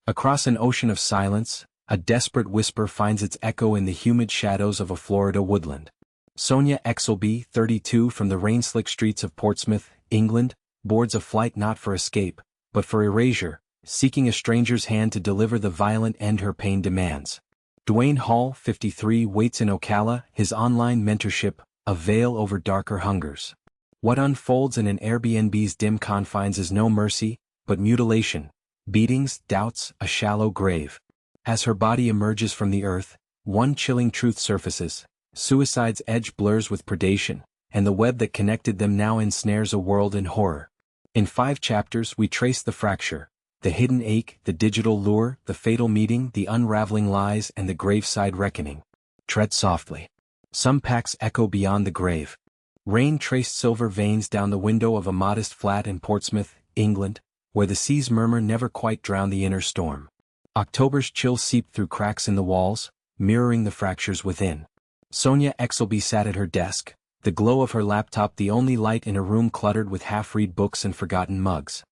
Across an ocean of silence, a desperate whisper finds its echo in the humid shadows of a Florida woodland. Sonia Exelby, 32, from the rain-slick streets of Portsmouth, England, boards a flight not for escape, but for erasure, seeking a stranger's hand to deliver the violent end her pain demands. Dwain Hall, 53, waits in Ocala, his online mentorship, a veil over darker hungers. What unfolds in an Airbnb's dim confines is no mercy, but mutilation, beatings, doubts, a shallow grave. As her body emerges from the earth, one chilling truth surfaces: suicide's edge blurs with predation, and the web that connected them now ensnares a world in horror. In 5 chapters we trace the fracture, the hidden ache, the digital lure, the fatal meeting, the unraveling lies, and the graveside reckoning. Tread softly. Some pacts echo beyond the grave. Rain traced silver veins down the window of a modest flat in Portsmouth, England, where the sea's murmur never quite drowned the inner storm. October's chill seeped through cracks in the walls, mirroring the fractures within. Sonia Exelby sat at her desk, the glow of her laptop the only light in a room cluttered with half-read books and forgotten mugs.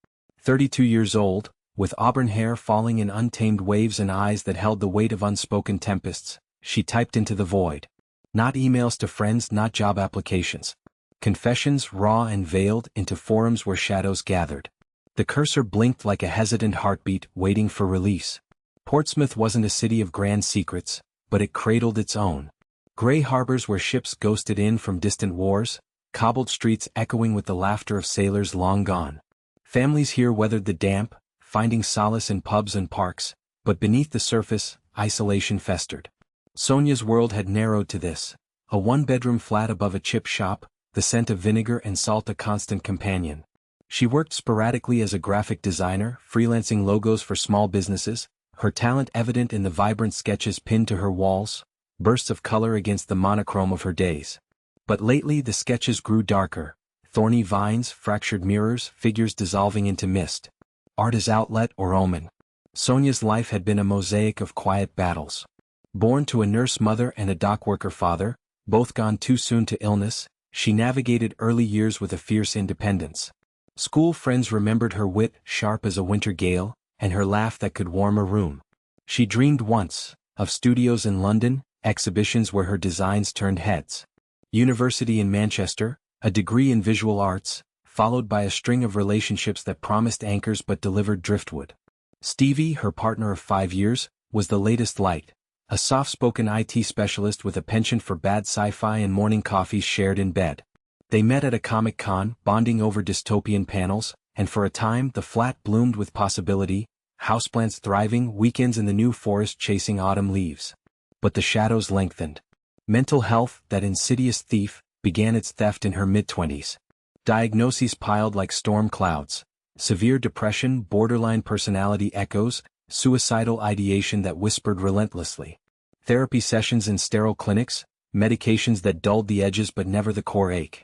32 years old, with auburn hair falling in untamed waves and eyes that held the weight of unspoken tempests, she typed into the void. Not emails to friends, not job applications. Confessions, raw and veiled, into forums where shadows gathered. The cursor blinked like a hesitant heartbeat, waiting for release. Portsmouth wasn't a city of grand secrets, but it cradled its own. Gray harbors where ships ghosted in from distant wars, cobbled streets echoing with the laughter of sailors long gone. Families here weathered the damp, finding solace in pubs and parks, but beneath the surface, isolation festered. Sonia's world had narrowed to this: a one-bedroom flat above a chip shop, the scent of vinegar and salt a constant companion. She worked sporadically as a graphic designer, freelancing logos for small businesses, her talent evident in the vibrant sketches pinned to her walls, bursts of color against the monochrome of her days. But lately the sketches grew darker: thorny vines, fractured mirrors, figures dissolving into mist. Art as outlet or omen. Sonia's life had been a mosaic of quiet battles. Born to a nurse mother and a dockworker father, both gone too soon to illness, she navigated early years with a fierce independence. School friends remembered her wit, sharp as a winter gale, and her laugh that could warm a room. She dreamed once of studios in London, exhibitions where her designs turned heads. University in Manchester, a degree in visual arts, followed by a string of relationships that promised anchors but delivered driftwood. Stevie, her partner of 5 years, was the latest light, a soft-spoken IT specialist with a penchant for bad sci-fi and morning coffees shared in bed. They met at a Comic-Con, bonding over dystopian panels, and for a time the flat bloomed with possibility, houseplants thriving, weekends in the New Forest chasing autumn leaves. But the shadows lengthened. Mental health, that insidious thief, began its theft in her mid-20s. Diagnoses piled like storm clouds: severe depression, borderline personality echoes, suicidal ideation that whispered relentlessly. Therapy sessions in sterile clinics, medications that dulled the edges but never the core ache.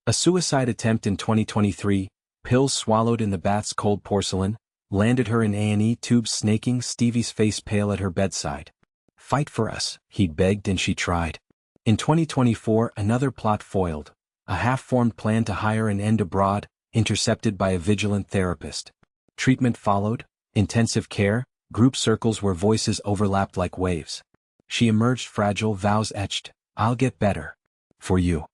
A suicide attempt in 2023, pills swallowed in the bath's cold porcelain, landed her in A&E tubes snaking, Stevie's face pale at her bedside. "Fight for us," he'd begged, and she tried. In 2024 another plot foiled, a half-formed plan to hire an end abroad, intercepted by a vigilant therapist. Treatment followed, intensive care, group circles where voices overlapped like waves. She emerged fragile, vows etched: "I'll get better. For you."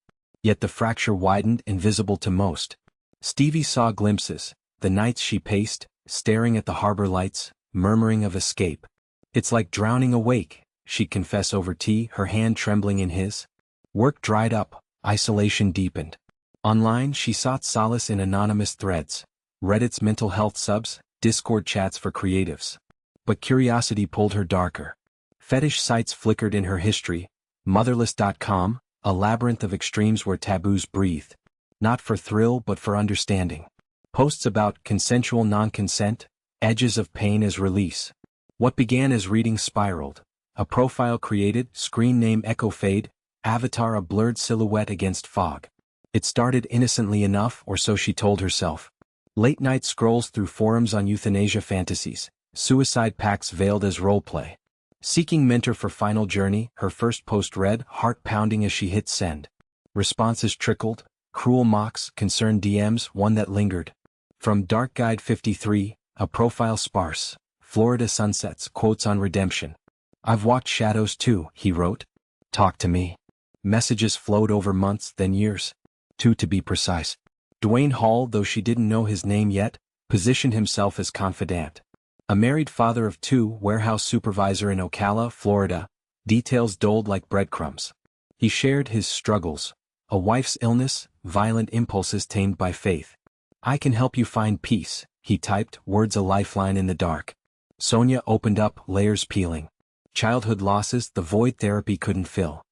Yet the fracture widened, invisible to most. Stevie saw glimpses, the nights she paced, staring at the harbor lights, murmuring of escape. "It's like drowning awake," she'd confess over tea, her hand trembling in his. Work dried up, isolation deepened. Online she sought solace in anonymous threads, Reddit's mental health subs, Discord chats for creatives. But curiosity pulled her darker. Fetish sites flickered in her history: motherless.com, a labyrinth of extremes where taboos breathed, not for thrill but for understanding. Posts about consensual non-consent, edges of pain as release. What began as reading spiraled. A profile created, screen name echo fade, avatar a blurred silhouette against fog. It started innocently enough, or so she told herself. Late-night scrolls through forums on euthanasia fantasies, suicide pacts veiled as roleplay. Seeking mentor for final journey, her first post read, heart pounding as she hit send. Responses trickled, cruel mocks, concerned DMs, one that lingered. From Dark Guide 53, a profile sparse, Florida sunsets, quotes on redemption. I've walked shadows too, he wrote. Talk to me. Messages flowed over months, then years. 2 to be precise. Dwain Hall, though she didn't know his name yet, positioned himself as confidant. A married father of 2, warehouse supervisor in Ocala, Florida, details doled like breadcrumbs. He shared his struggles. A wife's illness, violent impulses tamed by faith. I can help you find peace, he typed, words a lifeline in the dark. Sonia opened up, layers peeling. Childhood losses the void therapy couldn't fill.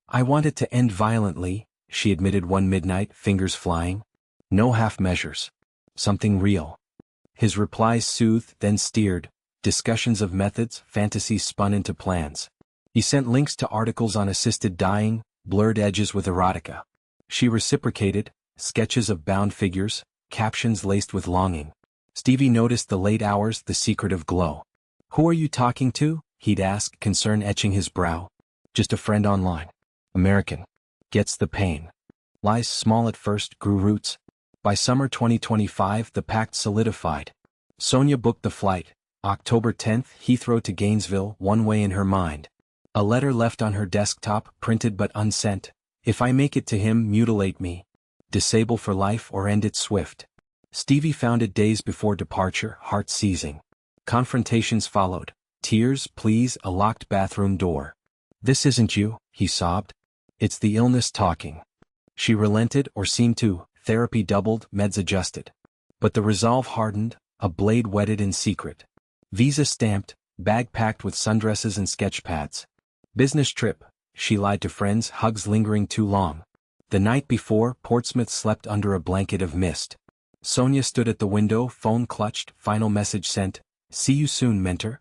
I want it to end violently, she admitted one midnight, fingers flying. No half measures. Something real. His replies soothed, then steered. Discussions of methods, fantasies spun into plans. He sent links to articles on assisted dying, blurred edges with erotica. She reciprocated, sketches of bound figures, captions laced with longing. Stevie noticed the late hours, the secretive glow. Who are you talking to? He'd ask, concern etching his brow. Just a friend online. American. Gets the pain. Lies small at first, grew roots. By summer 2025 the pact solidified. Sonia booked the flight, October 10th, Heathrow to Gainesville, one way in her mind. A letter left on her desktop, printed but unsent. If I make it to him, mutilate me. Disable for life or end it swift. Stevie found it days before departure, heart seizing. Confrontations followed. Tears, pleas, a locked bathroom door. This isn't you, he sobbed. It's the illness talking. She relented, or seemed to. Therapy doubled, meds adjusted. But the resolve hardened, a blade whetted in secret. Visa stamped, bag packed with sundresses and sketch pads. Business trip, she lied to friends, hugs lingering too long. The night before, Portsmouth slept under a blanket of mist. Sonia stood at the window, phone clutched, final message sent. See you soon, mentor.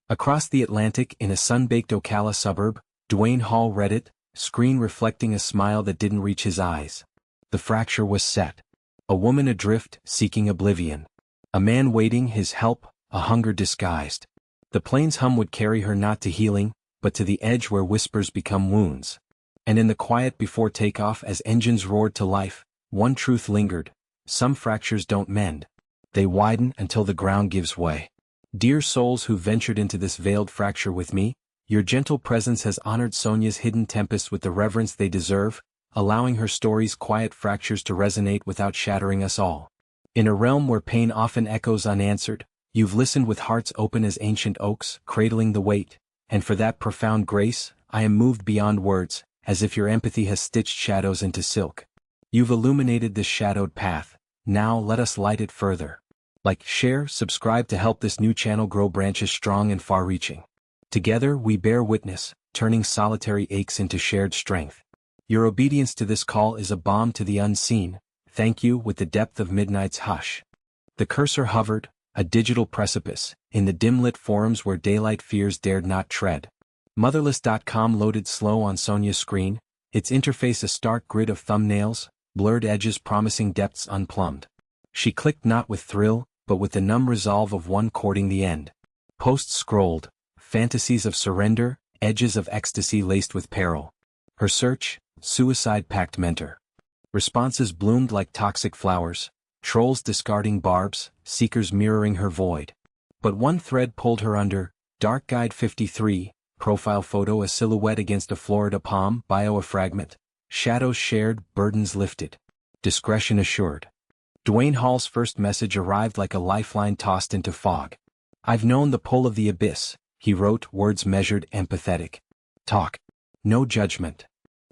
Across the Atlantic, in a sun-baked Ocala suburb, Dwain Hall read it, screen reflecting a smile that didn't reach his eyes. The fracture was set. A woman adrift, seeking oblivion. A man waiting, his help, a hunger disguised. The plane's hum would carry her not to healing, but to the edge where whispers become wounds. And in the quiet before takeoff, as engines roared to life, one truth lingered. Some fractures don't mend. They widen until the ground gives way. Dear souls who ventured into this veiled fracture with me, your gentle presence has honored Sonia's hidden tempests with the reverence they deserve, allowing her story's quiet fractures to resonate without shattering us all. In a realm where pain often echoes unanswered, you've listened with hearts open as ancient oaks, cradling the weight, and for that profound grace, I am moved beyond words, as if your empathy has stitched shadows into silk. You've illuminated this shadowed path, now let us light it further. Like, share, subscribe to help this new channel grow branches strong and far-reaching. Together we bear witness, turning solitary aches into shared strength. Your obedience to this call is a balm to the unseen. Thank you with the depth of midnight's hush. The cursor hovered, a digital precipice, in the dim-lit forums where daylight fears dared not tread. Motherless.com loaded slow on Sonia's screen, its interface a stark grid of thumbnails, blurred edges promising depths unplumbed. She clicked not with thrill, but with the numb resolve of one courting the end. Posts scrolled, fantasies of surrender, edges of ecstasy laced with peril. Her search, suicide pact mentor. Responses bloomed like toxic flowers, trolls discarding barbs, seekers mirroring her void. But one thread pulled her under, Dark Guide 53, profile photo a silhouette against a Florida palm, bio a fragment. Shadows shared, burdens lifted. Discretion assured. Dwain Hall's first message arrived like a lifeline tossed into fog. I've known the pull of the abyss, he wrote, words measured, empathetic. Talk. No judgment.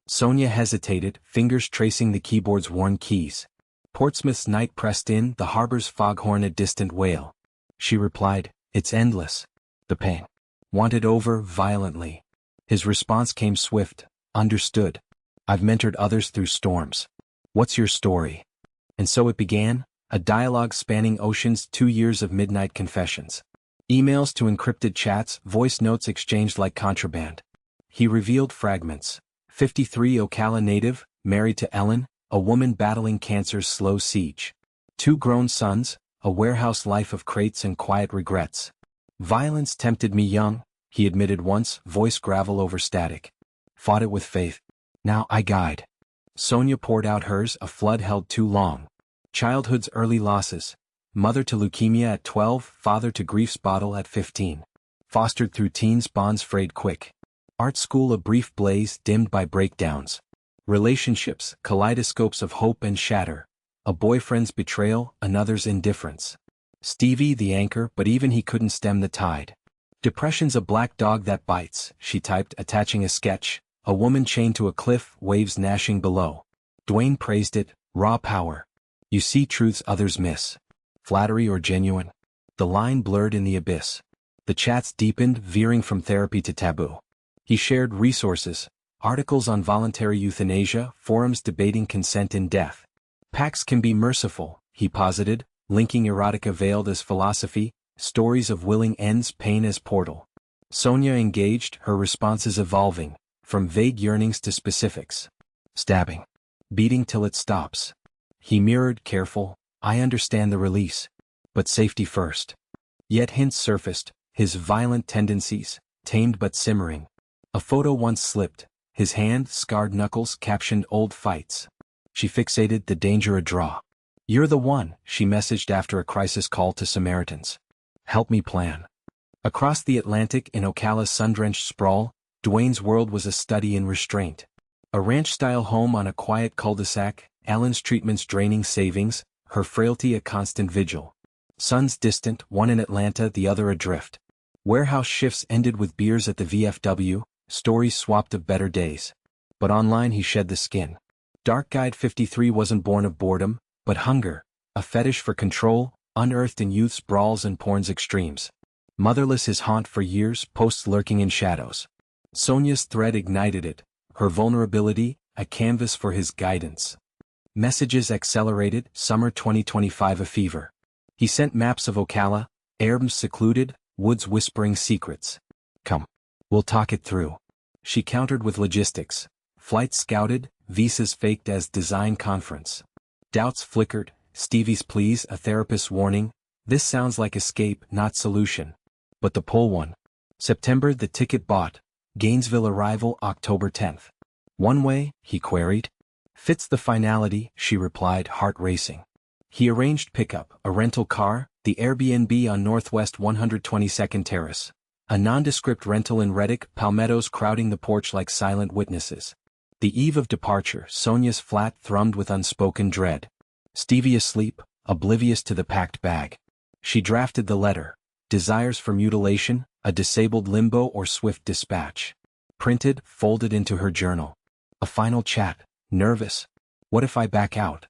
Sonia hesitated, fingers tracing the keyboard's worn keys. Portsmouth's night pressed in, the harbor's foghorn a distant wail. She replied, it's endless. The pain. Want it over, violently. His response came swift, understood. I've mentored others through storms. What's your story? And so it began, a dialogue spanning oceans, 2 years of midnight confessions. Emails to encrypted chats, voice notes exchanged like contraband. He revealed fragments. 53 Ocala native, married to Ellen, a woman battling cancer's slow siege. 2 grown sons, a warehouse life of crates and quiet regrets. Violence tempted me young, he admitted once, voice gravel over static. Fought it with faith. Now I guide. Sonia poured out hers, a flood held too long. Childhood's early losses, mother to leukemia at 12, father to grief's bottle at 15. Fostered through teens, bonds frayed quick. Art school, a brief blaze dimmed by breakdowns. Relationships, kaleidoscopes of hope and shatter. A boyfriend's betrayal, another's indifference. Stevie the anchor, but even he couldn't stem the tide. Depression's a black dog that bites, she typed, attaching a sketch. A woman chained to a cliff, waves gnashing below. Dwain praised it, raw power. You see truths others miss. Flattery or genuine? The line blurred in the abyss. The chats deepened, veering from therapy to taboo. He shared resources, articles on voluntary euthanasia, forums debating consent in death. Pacts can be merciful, he posited, linking erotica veiled as philosophy, stories of willing ends, pain as portal. Sonia engaged, her responses evolving, from vague yearnings to specifics. Stabbing. Beating till it stops. He mirrored, careful, I understand the release. But safety first. Yet hints surfaced, his violent tendencies, tamed but simmering. A photo once slipped, his hand, scarred knuckles, captioned old fights. She fixated, the danger a draw. You're the one, she messaged after a crisis call to Samaritans. Help me plan. Across the Atlantic in Ocala's sun-drenched sprawl, Dwain's world was a study in restraint. A ranch-style home on a quiet cul-de-sac, Alan's treatments draining savings, her frailty a constant vigil. Sons distant, one in Atlanta, the other adrift. Warehouse shifts ended with beers at the VFW, stories swapped of better days. But online he shed the skin. Dark Guide 53 wasn't born of boredom, but hunger, a fetish for control, unearthed in youth's brawls and porn's extremes. Motherless his haunt for years, posts lurking in shadows. Sonia's thread ignited it, her vulnerability, a canvas for his guidance. Messages accelerated, summer 2025 a fever. He sent maps of Ocala, herbs secluded, woods whispering secrets. Come. We'll talk it through. She countered with logistics. Flights scouted, visas faked as design conference. Doubts flickered, Stevie's pleas, a therapist's warning. This sounds like escape, not solution. But the poll won. September, the ticket bought. Gainesville arrival October 10th. One way, he queried. Fits the finality, she replied, heart racing. He arranged pickup, a rental car, the Airbnb on Northwest 122nd Terrace. A nondescript rental in Reddick, palmettos crowding the porch like silent witnesses. The eve of departure, Sonia's flat thrummed with unspoken dread. Stevie asleep, oblivious to the packed bag. She drafted the letter. Desires for mutilation, a disabled limbo or swift dispatch. Printed, folded into her journal. A final chat, nervous. What if I back out?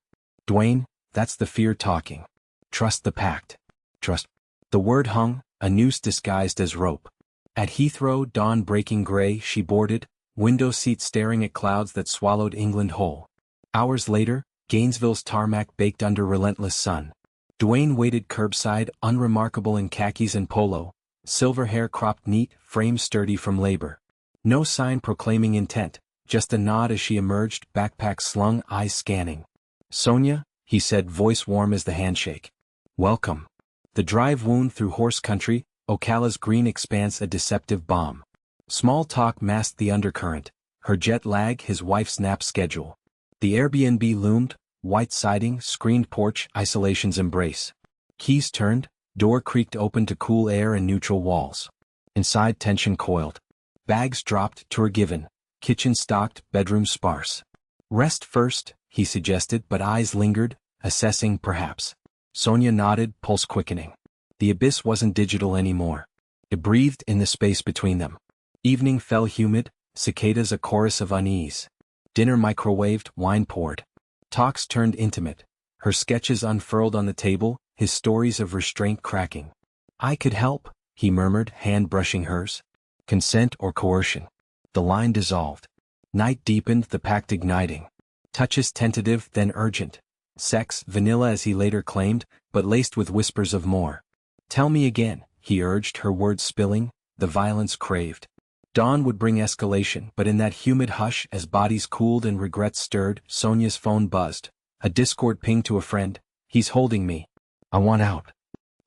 Dwain, that's the fear talking. Trust the pact. Trust. The word hung, a noose disguised as rope. At Heathrow, dawn breaking gray, she boarded, window seat staring at clouds that swallowed England whole. Hours later, Gainesville's tarmac baked under relentless sun. Dwain waited curbside, unremarkable in khakis and polo, silver hair cropped neat, frame sturdy from labor. No sign proclaiming intent, just a nod as she emerged, backpack slung, eyes scanning. Sonia, he said, voice warm as the handshake. Welcome. The drive wound through horse country, Ocala's green expanse a deceptive bomb. Small talk masked the undercurrent, her jet lag, his wife's nap schedule. The Airbnb loomed, white siding, screened porch, isolation's embrace. Keys turned, door creaked open to cool air and neutral walls. Inside tension coiled. Bags dropped, tour given, kitchen stocked, bedroom sparse. Rest first, he suggested, but eyes lingered, assessing perhaps. Sonia nodded, pulse quickening. The abyss wasn't digital anymore. It breathed in the space between them. Evening fell humid, cicadas a chorus of unease. Dinner microwaved, wine poured. Talks turned intimate. Her sketches unfurled on the table, his stories of restraint cracking. I could help, he murmured, hand brushing hers. Consent or coercion. The line dissolved. Night deepened, the pact igniting. Touches tentative, then urgent. Sex, vanilla as he later claimed, but laced with whispers of more. Tell me again, he urged, her words spilling, the violence craved. Dawn would bring escalation, but in that humid hush, as bodies cooled and regrets stirred, Sonia's phone buzzed. A Discord ping to a friend. He's holding me. I want out.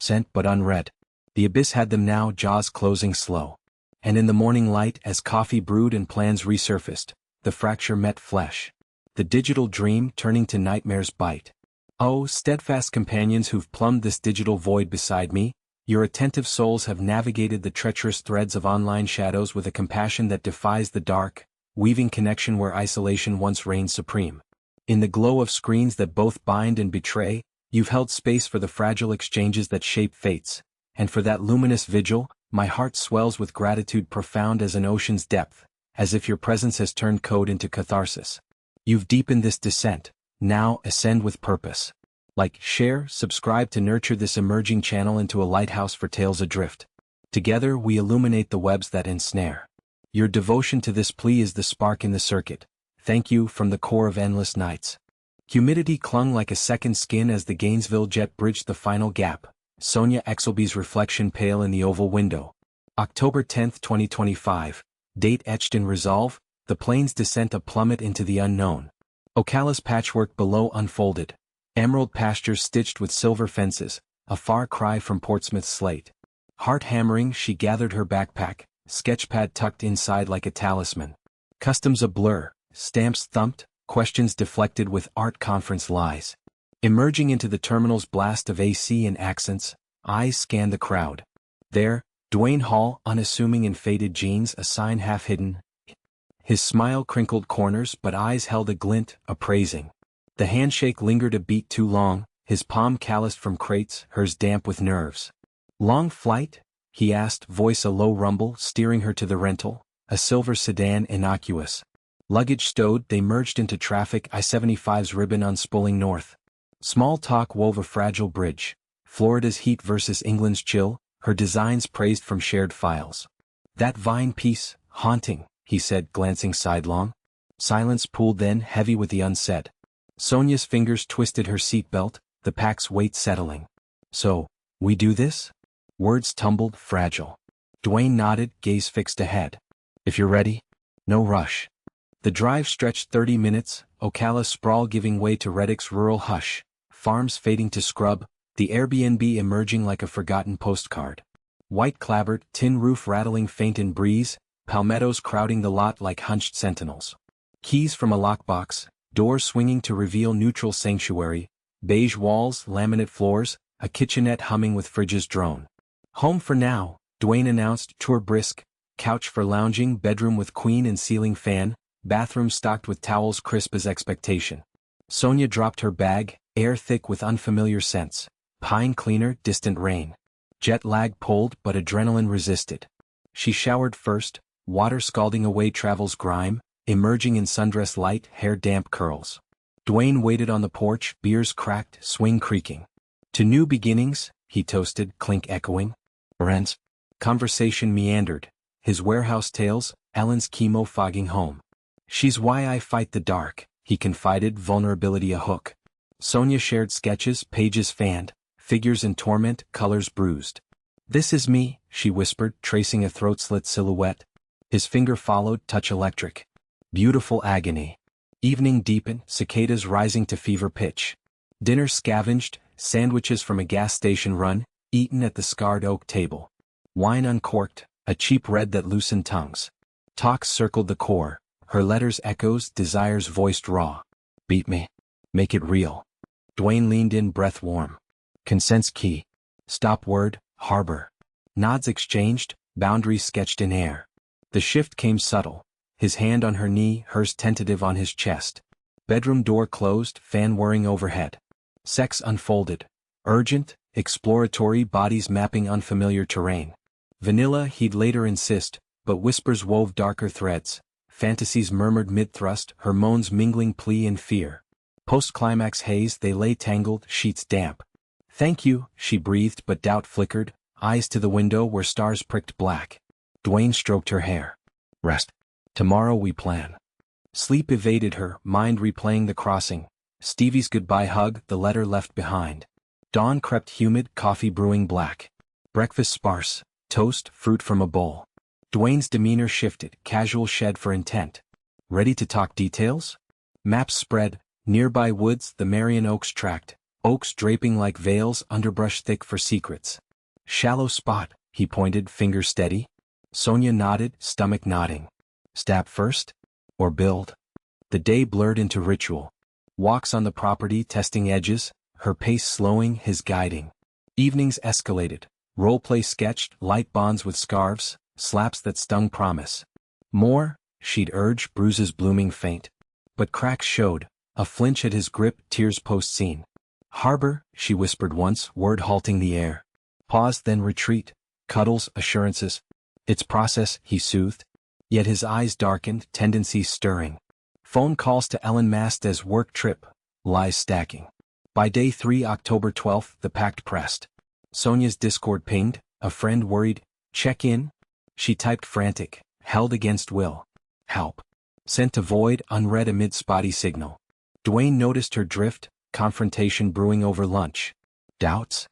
Sent but unread. The abyss had them now, jaws closing slow. And in the morning light, as coffee brewed and plans resurfaced, the fracture met flesh. The digital dream turning to nightmare's bite. Oh, steadfast companions who've plumbed this digital void beside me, your attentive souls have navigated the treacherous threads of online shadows with a compassion that defies the dark, weaving connection where isolation once reigned supreme. In the glow of screens that both bind and betray, you've held space for the fragile exchanges that shape fates, and for that luminous vigil, my heart swells with gratitude profound as an ocean's depth, as if your presence has turned code into catharsis. You've deepened this descent, now ascend with purpose. Like, share, subscribe to nurture this emerging channel into a lighthouse for tales adrift. Together we illuminate the webs that ensnare. Your devotion to this plea is the spark in the circuit. Thank you from the core of endless nights. Humidity clung like a second skin as the Gainesville jet bridged the final gap, Sonia Exelby's reflection pale in the oval window. October 10, 2025, date etched in resolve, the plane's descent a plummet into the unknown. Ocala's patchwork below unfolded, emerald pastures stitched with silver fences, a far cry from Portsmouth's slate. Heart-hammering she gathered her backpack, sketchpad tucked inside like a talisman. Customs a blur, stamps thumped, questions deflected with art conference lies. Emerging into the terminal's blast of AC and accents, eyes scanned the crowd. There, Dwain Hall, unassuming in faded jeans, a sign half hidden. His smile crinkled corners but eyes held a glint, appraising. The handshake lingered a beat too long, his palm calloused from crates, hers damp with nerves. Long flight? He asked, voice a low rumble, steering her to the rental, a silver sedan innocuous. Luggage stowed, they merged into traffic, I-75's ribbon unspooling north. Small talk wove a fragile bridge, Florida's heat versus England's chill, her designs praised from shared files. That vine piece, haunting, he said, glancing sidelong. Silence pooled then, heavy with the unsaid. Sonia's fingers twisted her seatbelt, the Pact's weight settling. So, we do this? Words tumbled, fragile. Dwain nodded, gaze fixed ahead. If you're ready? No rush. The drive stretched 30 minutes, Ocala sprawl giving way to Reddick's rural hush, farms fading to scrub, the Airbnb emerging like a forgotten postcard. White clabbered, tin roof rattling faint in breeze, palmettos crowding the lot like hunched sentinels. Keys from a lockbox, doors swinging to reveal neutral sanctuary, beige walls, laminate floors, a kitchenette humming with fridges drone. Home for now, Dwain announced, tour brisk, couch for lounging, bedroom with queen and ceiling fan, bathroom stocked with towels crisp as expectation. Sonia dropped her bag, air thick with unfamiliar scents. Pine cleaner, distant rain. Jet lag pulled but adrenaline resisted. She showered first, water scalding away travel's grime, emerging in sundress light, hair damp curls. Dwain waited on the porch, beers cracked, swing creaking. To new beginnings, he toasted, clink echoing. Rents. Conversation meandered. His warehouse tales, Ellen's chemo fogging home. She's why I fight the dark, he confided, vulnerability a hook. Sonia shared sketches, pages fanned, figures in torment, colors bruised. This is me, she whispered, tracing a throat-slit silhouette. His finger followed, touch electric. Beautiful agony. Evening deepened, cicadas rising to fever pitch. Dinner scavenged, sandwiches from a gas station run, eaten at the scarred oak table. Wine uncorked, a cheap red that loosened tongues. Talks circled the core, her letters echoes, desires voiced raw. Beat me. Make it real. Dwain leaned in, breath warm. Consent's key. Stop word, harbor. Nods exchanged, boundaries sketched in air. The shift came subtle, his hand on her knee, hers tentative on his chest. Bedroom door closed, fan whirring overhead. Sex unfolded. Urgent, exploratory, bodies mapping unfamiliar terrain. Vanilla, he'd later insist, but whispers wove darker threads. Fantasies murmured mid-thrust, her moans mingling plea and fear. Post-climax haze, they lay tangled, sheets damp. Thank you, she breathed, but doubt flickered, eyes to the window where stars pricked black. Dwain stroked her hair. Rest. Tomorrow we plan. Sleep evaded her, mind replaying the crossing. Stevie's goodbye hug, the letter left behind. Dawn crept humid, coffee brewing black. Breakfast sparse, toast, fruit from a bowl. Dwain's demeanor shifted, casual shed for intent. Ready to talk details? Maps spread, nearby woods, the Marion Oaks tracked, oaks draping like veils, underbrush thick for secrets. Shallow spot, he pointed, finger steady. Sonia nodded, stomach nodding. Stab first? Or build? The day blurred into ritual. Walks on the property, testing edges, her pace slowing, his guiding. Evenings escalated. Roleplay sketched, light bonds with scarves, slaps that stung promise. More, she'd urge, bruises blooming faint. But cracks showed, a flinch at his grip, tears post-scene. Harbor, she whispered once, word halting the air. Pause, then retreat. Cuddles, assurances. It's process, he soothed. Yet his eyes darkened, tendencies stirring. Phone calls to Ellen masked as work trip, lies stacking. By day 3, October 12th, the Pact pressed. Sonia's Discord pinged, a friend worried, check in? She typed frantic, held against will. Help. Sent to void, unread amid spotty signal. Dwain noticed her drift, confrontation brewing over lunch. Doubts?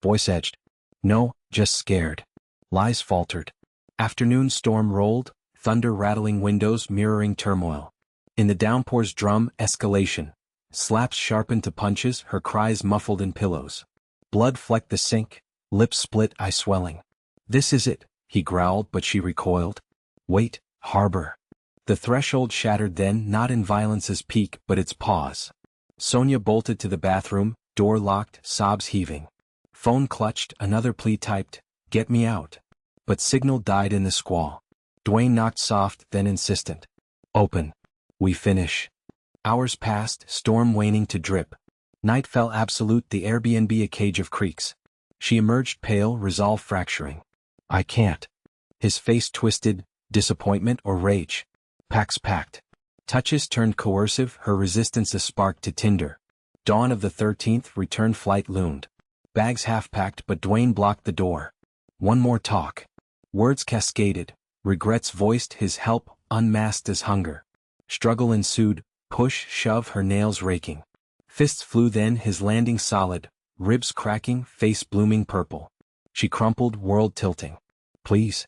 Voice edged. No, just scared. Lies faltered. Afternoon storm rolled, thunder rattling windows mirroring turmoil. In the downpour's drum, escalation. Slaps sharpened to punches, her cries muffled in pillows. Blood flecked the sink, lips split, eye swelling. This is it, he growled, but she recoiled. Wait, Harbor. The threshold shattered then, not in violence's peak, but its pause. Sonia bolted to the bathroom, door locked, sobs heaving. Phone clutched, another plea typed, get me out. But signal died in the squall. Dwain knocked soft, then insistent. Open. We finish. Hours passed, storm waning to drip. Night fell absolute, the Airbnb a cage of creaks. She emerged pale, resolve fracturing. I can't. His face twisted, disappointment or rage. Pact's pact. Touches turned coercive, her resistance a spark to tinder. Dawn of the 13th, return flight loomed. Bags half-packed, but Dwain blocked the door. One more talk. Words cascaded, regrets voiced, his help unmasked as hunger. Struggle ensued, push, shove, her nails raking. Fists flew then, his landing solid, ribs cracking, face blooming purple. She crumpled, world tilting. Please.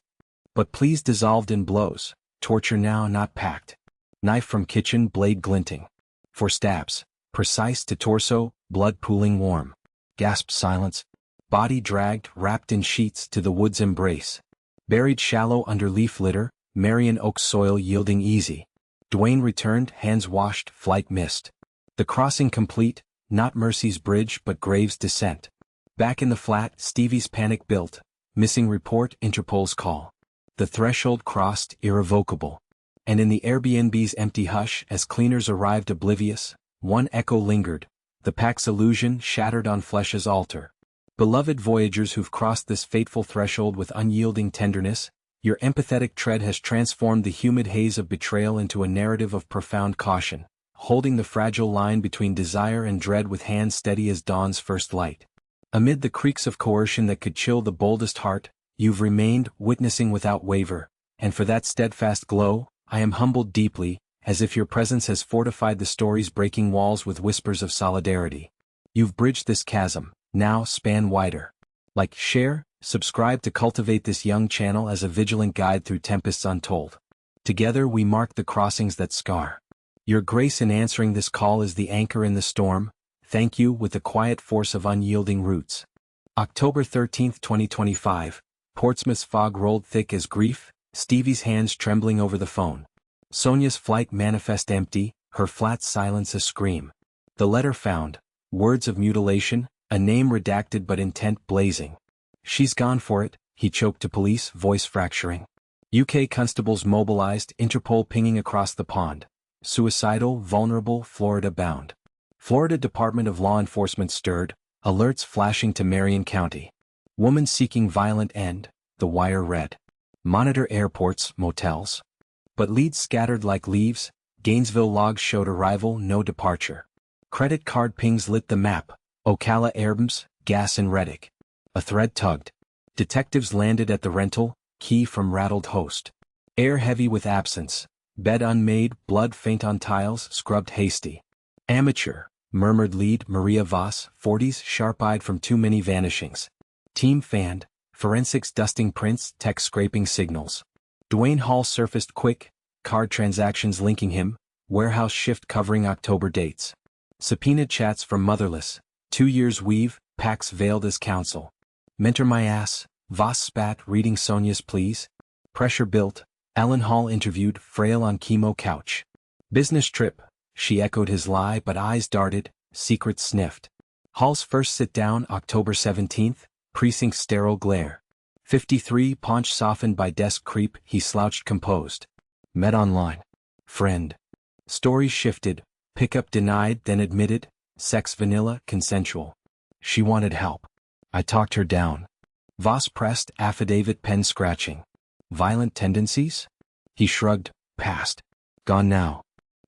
But please dissolved in blows, torture now not packed. Knife from kitchen, blade glinting. For stabs, precise to torso, blood pooling warm. Gasped silence. Body dragged, wrapped in sheets to the wood's embrace. Buried shallow under leaf litter, Marion oak soil yielding easy. Dwain returned, hands washed, flight missed. The crossing complete, not Mercy's bridge but Graves' descent. Back in the flat, Stevie's panic built. Missing report, Interpol's call. The threshold crossed, irrevocable. And in the Airbnb's empty hush, as cleaners arrived oblivious, one echo lingered, the Pact's illusion shattered on flesh's altar. Beloved voyagers who've crossed this fateful threshold with unyielding tenderness, your empathetic tread has transformed the humid haze of betrayal into a narrative of profound caution, holding the fragile line between desire and dread with hands steady as dawn's first light. Amid the creaks of coercion that could chill the boldest heart, you've remained, witnessing without waver, and for that steadfast glow, I am humbled deeply, as if your presence has fortified the story's breaking walls with whispers of solidarity. You've bridged this chasm, now span wider. Like, share, subscribe to cultivate this young channel as a vigilant guide through tempests untold. Together we mark the crossings that scar. Your grace in answering this call is the anchor in the storm. Thank you with the quiet force of unyielding roots. October 13, 2025, Portsmouth's fog rolled thick as grief, Stevie's hands trembling over the phone. Sonia's flight manifest empty, her flat silence a scream. The letter found, words of mutilation, a name redacted but intent blazing. She's gone for it, he choked to police, voice fracturing. UK constables mobilized, Interpol pinging across the pond. Suicidal, vulnerable, Florida bound. Florida Department of Law Enforcement stirred, alerts flashing to Marion County. Woman seeking violent end, the wire read. Monitor airports, motels. But leads scattered like leaves, Gainesville logs showed arrival, no departure. Credit card pings lit the map, Ocala Airbnbs, gas and Reddick. A thread tugged. Detectives landed at the rental, key from rattled host. Air heavy with absence, bed unmade, blood faint on tiles, scrubbed hasty. Amateur, murmured lead Maria Voss, 40s, sharp-eyed from too many vanishings. Team fanned, forensics dusting prints, tech scraping signals. Dwain Hall surfaced quick, card transactions linking him, warehouse shift covering October dates. Subpoenaed chats from Motherless, 2 years weave, Pacts veiled as counsel. Mentor my ass, Voss spat reading Sonia's pleas. Pressure built, Ellen Hall interviewed, frail on chemo couch. Business trip, she echoed his lie but eyes darted, secrets sniffed. Hall's first sit-down October 17th, precinct sterile glare. 53 paunch softened by desk creep, he slouched composed. Met online. Friend. Stories shifted, pickup denied then admitted, sex vanilla consensual. She wanted help. I talked her down. Voss pressed affidavit pen scratching. Violent tendencies? He shrugged, passed. Gone now.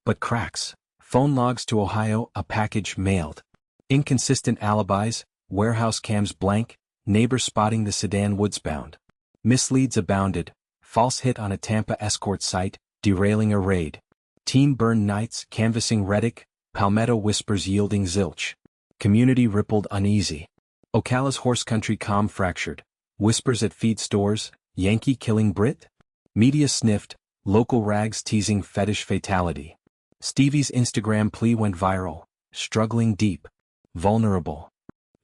But cracks. Phone logs to Ohio, a package mailed. Inconsistent alibis, warehouse cams blank, neighbor spotting the sedan woodsbound. Misleads abounded, false hit on a Tampa escort site, derailing a raid. Teen burn nights canvassing Reddick, Palmetto whispers yielding zilch. Community rippled uneasy. Ocala's horse country calm fractured. Whispers at feed stores, Yankee killing Brit? Media sniffed, local rags teasing fetish fatality. Stevie's Instagram plea went viral, struggling deep. Vulnerable.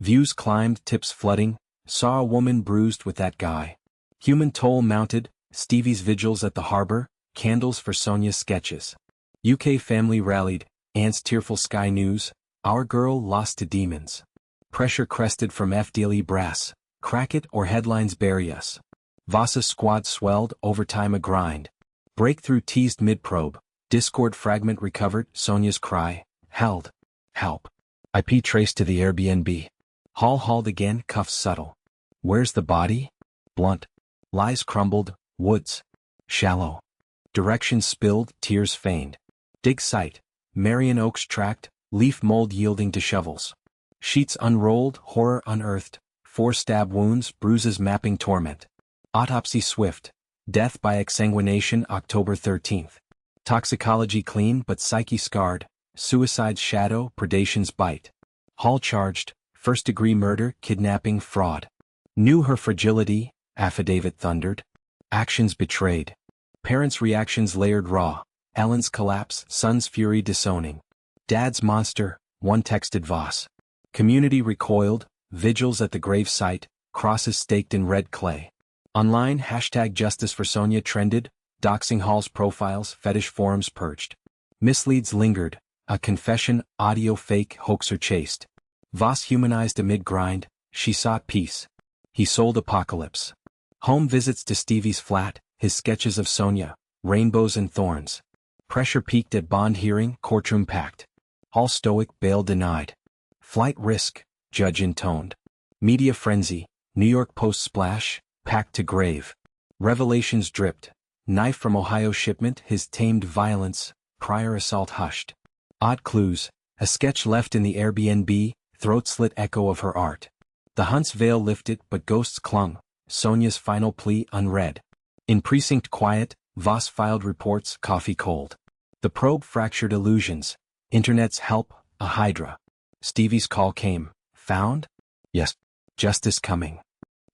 Views climbed, tips flooding, saw a woman bruised with that guy. Human toll mounted, Stevie's vigils at the harbor, candles for Sonia's sketches. UK family rallied, Aunt's tearful Sky News, our girl lost to demons. Pressure crested from FDLE brass, crack it or headlines bury us. Voss's squad swelled, overtime a grind. Breakthrough teased mid-probe, Discord fragment recovered, Sonia's cry, held. Help. IP traced to the Airbnb. Hall hauled again, cuffs subtle. Where's the body? Blunt. Lies crumbled, woods. Shallow. Directions spilled, tears feigned. Dig site. Marion Oaks tracked, leaf mold yielding to shovels. Sheets unrolled, horror unearthed, 4 stab wounds, bruises mapping torment. Autopsy swift. Death by exsanguination October 13th. Toxicology clean but psyche scarred, suicide's shadow, predation's bite. Hall charged, first-degree murder, kidnapping, fraud. Knew her fragility, affidavit thundered. Actions betrayed. Parents' reactions layered raw. Ellen's collapse, son's fury disowning. Dad's monster, one texted Voss. Community recoiled, vigils at the grave site, crosses staked in red clay. Online #Justice for Sonia trended, doxing Hall's profiles, fetish forums purged. Misleads lingered, a confession, audio fake, hoaxer chased. Voss humanized amid grind, she sought peace. He sold apocalypse. Home visits to Stevie's flat, his sketches of Sonia, rainbows and thorns. Pressure peaked at bond hearing, courtroom packed. Hall stoic, bail denied. Flight risk, judge intoned. Media frenzy, New York Post splash, Pact to grave. Revelations dripped. Knife from Ohio shipment, his tamed violence, prior assault hushed. Odd clues, a sketch left in the Airbnb, throat-slit echo of her art. The hunt's veil lifted but ghosts clung, Sonia's final plea unread. In precinct quiet, Voss filed reports, coffee cold. The probe fractured illusions. Internet's help, a hydra. Stevie's call came. Found? Yes. Justice coming.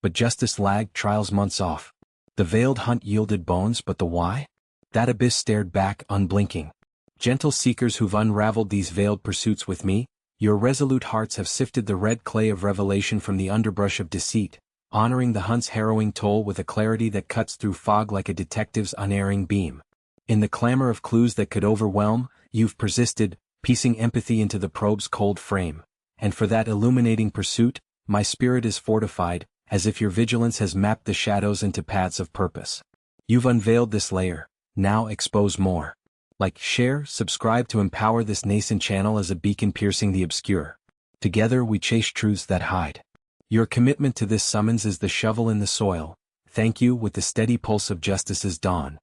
But justice lagged, trials months off. The veiled hunt yielded bones, but the why? That abyss stared back, unblinking. Gentle seekers who've unraveled these veiled pursuits with me, your resolute hearts have sifted the red clay of revelation from the underbrush of deceit, honoring the hunt's harrowing toll with a clarity that cuts through fog like a detective's unerring beam. In the clamor of clues that could overwhelm, you've persisted, piecing empathy into the probe's cold frame. And for that illuminating pursuit, my spirit is fortified, as if your vigilance has mapped the shadows into paths of purpose. You've unveiled this layer, now expose more. Like, share, subscribe to empower this nascent channel as a beacon piercing the obscure. Together we chase truths that hide. Your commitment to this summons is the shovel in the soil. Thank you with the steady pulse of justice's dawn.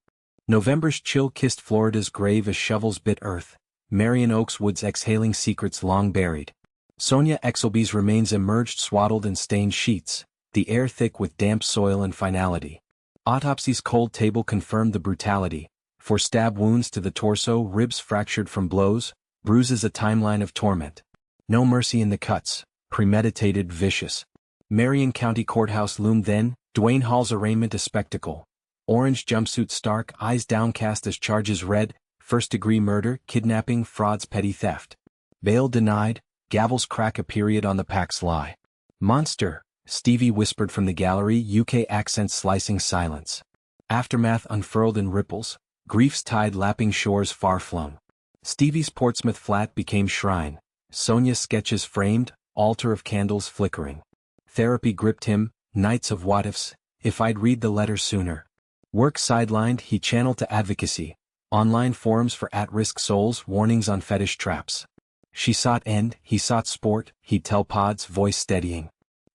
November's chill kissed Florida's grave as shovels bit earth. Marion Oaks woods exhaling secrets long buried. Sonia Exelby's remains emerged swaddled in stained sheets, the air thick with damp soil and finality. Autopsy's cold table confirmed the brutality. 4 stab wounds to the torso, ribs fractured from blows, bruises a timeline of torment. No mercy in the cuts, premeditated, vicious. Marion County Courthouse loomed then, Dwain Hall's arraignment a spectacle. Orange jumpsuit stark, eyes downcast as charges read, first-degree murder, kidnapping, frauds, petty theft. Bail denied, gavels crack a period on the Pact's lie. Monster, Stevie whispered from the gallery, UK accent slicing silence. Aftermath unfurled in ripples, grief's tide lapping shores far-flung. Stevie's Portsmouth flat became shrine, Sonia's sketches framed, altar of candles flickering. Therapy gripped him, nights of what-ifs, if I'd read the letter sooner. Work sidelined, he channeled to advocacy, online forums for at-risk souls, warnings on fetish traps. She sought end, he sought sport, he'd tell pods, voice steadying.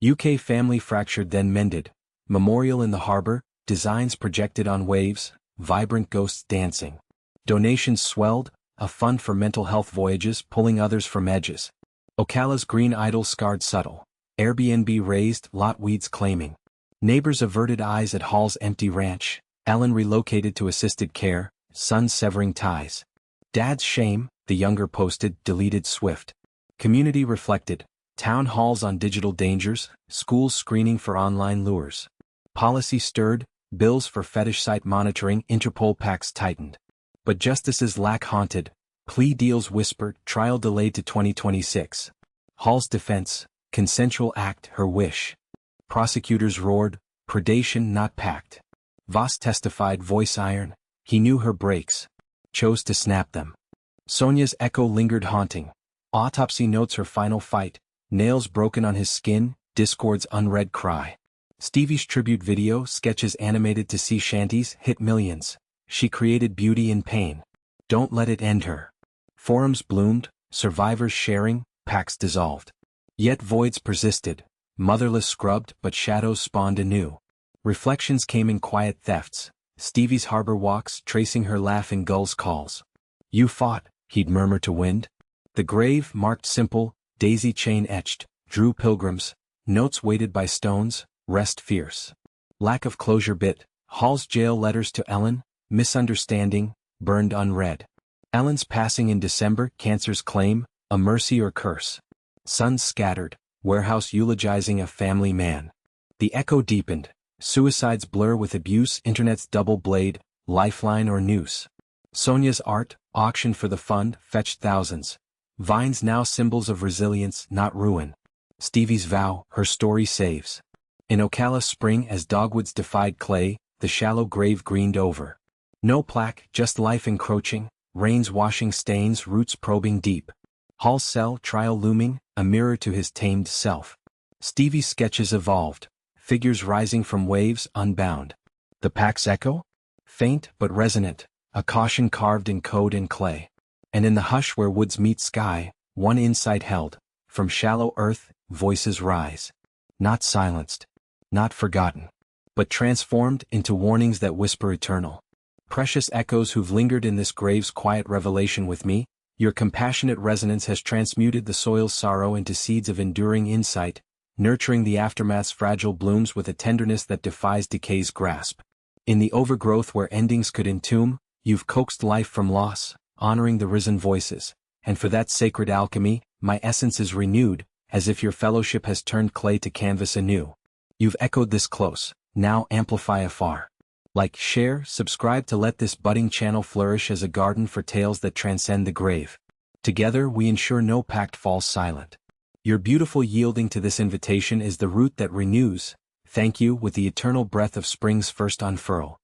UK family fractured then mended, memorial in the harbor, designs projected on waves, vibrant ghosts dancing. Donations swelled, a fund for mental health voyages pulling others from edges. Ocala's green idol scarred subtle. Airbnb raised, lot weeds claiming. Neighbors averted eyes at Hall's empty ranch. Ellen relocated to assisted care, son severing ties. Dad's shame, the younger posted, deleted swift. Community reflected. Town halls on digital dangers, schools screening for online lures. Policy stirred, bills for fetish site monitoring, Interpol pacts tightened. But justices lack haunted, plea deals whispered, trial delayed to 2026. Hall's defense, consensual act, her wish. Prosecutors roared, predation not pact. Voss testified, voice iron, he knew her breaks. Chose to snap them. Sonia's echo lingered haunting. Autopsy notes her final fight, nails broken on his skin, Discord's unread cry. Stevie's tribute video, sketches animated to sea shanties, hit millions. She created beauty in pain. Don't let it end her. Forums bloomed, survivors sharing, pacts dissolved. Yet voids persisted, motherless scrubbed, but shadows spawned anew. Reflections came in quiet thefts, Stevie's harbor walks tracing her laugh in gulls' calls. You fought, he'd murmur to wind. The grave, marked simple, daisy chain etched, drew pilgrims, notes weighted by stones, rest fierce. Lack of closure bit, Hall's jail letters to Ellen, misunderstanding, burned unread. Ellen's passing in December, cancer's claim, a mercy or curse. Sons scattered, warehouse eulogizing a family man. The echo deepened, suicides blur with abuse, internet's double blade, lifeline or noose. Sonia's art, auctioned for the fund, fetched thousands. Vines now symbols of resilience, not ruin. Stevie's vow, her story saves. In Ocala spring as dogwoods defied clay, the shallow grave greened over. No plaque, just life encroaching, rains washing stains, roots probing deep. Hall's cell trial looming, a mirror to his tamed self. Stevie's sketches evolved, figures rising from waves unbound. The Pact's echo? Faint but resonant, a caution carved in code and clay. And in the hush where woods meet sky, one insight held, from shallow earth, voices rise. Not silenced, not forgotten, but transformed into warnings that whisper eternal. Precious echoes who've lingered in this grave's quiet revelation with me, your compassionate resonance has transmuted the soil's sorrow into seeds of enduring insight, nurturing the aftermath's fragile blooms with a tenderness that defies decay's grasp. In the overgrowth where endings could entomb, you've coaxed life from loss, honoring the risen voices, and for that sacred alchemy, my essence is renewed, as if your fellowship has turned clay to canvas anew. You've echoed this close, now amplify afar. Like, share, subscribe to let this budding channel flourish as a garden for tales that transcend the grave. Together we ensure no pact falls silent. Your beautiful yielding to this invitation is the root that renews, thank you with the eternal breath of spring's first unfurl.